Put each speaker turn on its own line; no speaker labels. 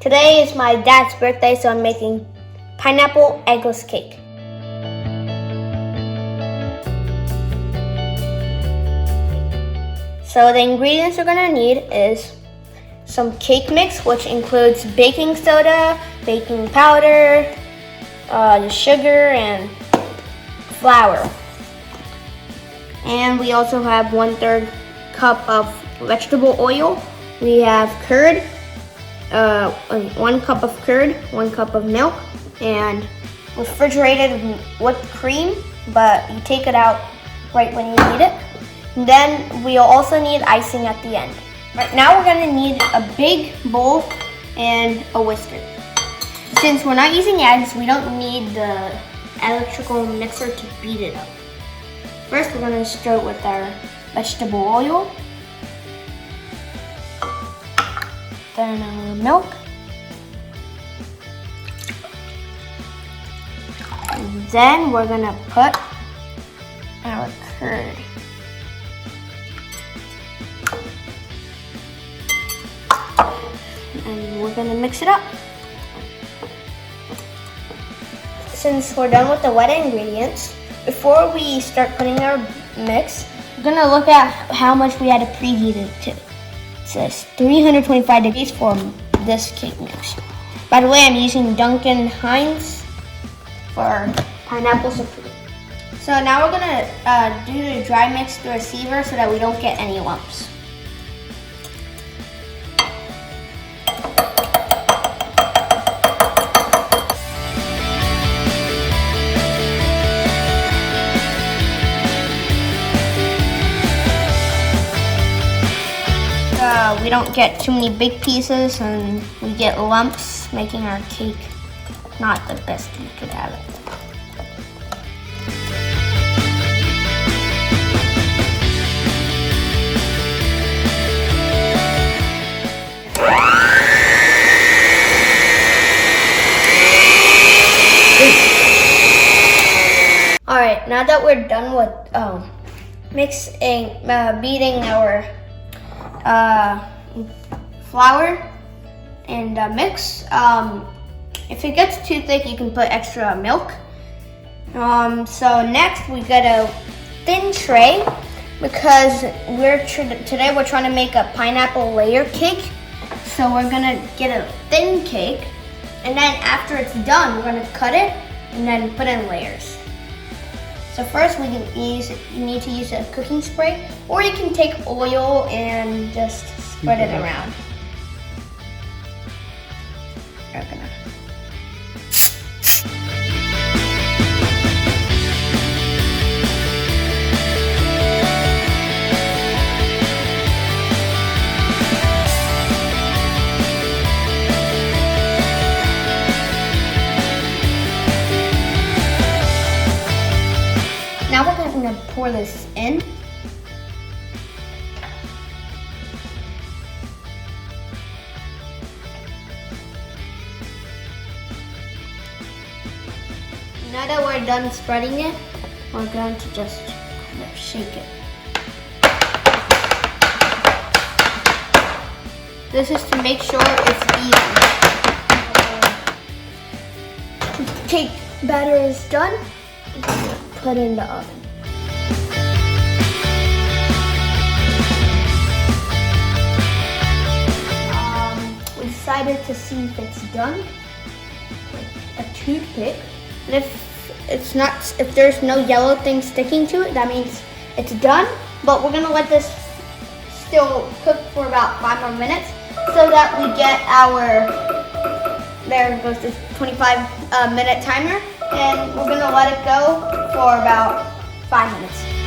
Today is my dad's birthday, so I'm making pineapple eggless cake. So the ingredients we're gonna need is some cake mix, which includes baking soda, baking powder, sugar, and flour. And we also have 1/3 cup of vegetable oil. We have curd, 1 cup of curd, 1 cup of milk, and refrigerated whipped cream, but you take it out right when you need it. And then we'll also need icing at the end. Right now we're gonna need a big bowl and a whisker. Since we're not using eggs, we don't need the electrical mixer to beat it up. First, we're gonna start with our vegetable oil, then our milk, and then we're gonna put our curd. And we're gonna mix it up. Since we're done with the wet ingredients, before we start putting our mix, we're gonna look at how much we had to preheat it to. It says 325 degrees for this cake mix. By the way, I'm using Duncan Hines for pineapple supreme. So now we're gonna do the dry mix through a sieve so that we don't get any lumps. We don't get too many big pieces and we get lumps, making our cake not the best we could have it. Alright, now that we're done with beating our flour and mix. If it gets too thick, you can put extra milk. So next we get a thin tray because today we're trying to make a pineapple layer cake. So we're gonna get a thin cake, and then after it's done, we're gonna cut it and then put in layers. So first you need to use a cooking spray, or you can take oil and just spread it around. Now we're going to pour this in. Now that we're done spreading it, we're going to just kind of shake it. This is to make sure it's even. Cake batter is done. Put in the oven. We decided to see if it's done with a toothpick. And if there's no yellow thing sticking to it, that means it's done. But we're gonna let this still cook for about 5 more minutes so that we get there goes this 25 minute timer, and we're gonna let it go for about 5 minutes.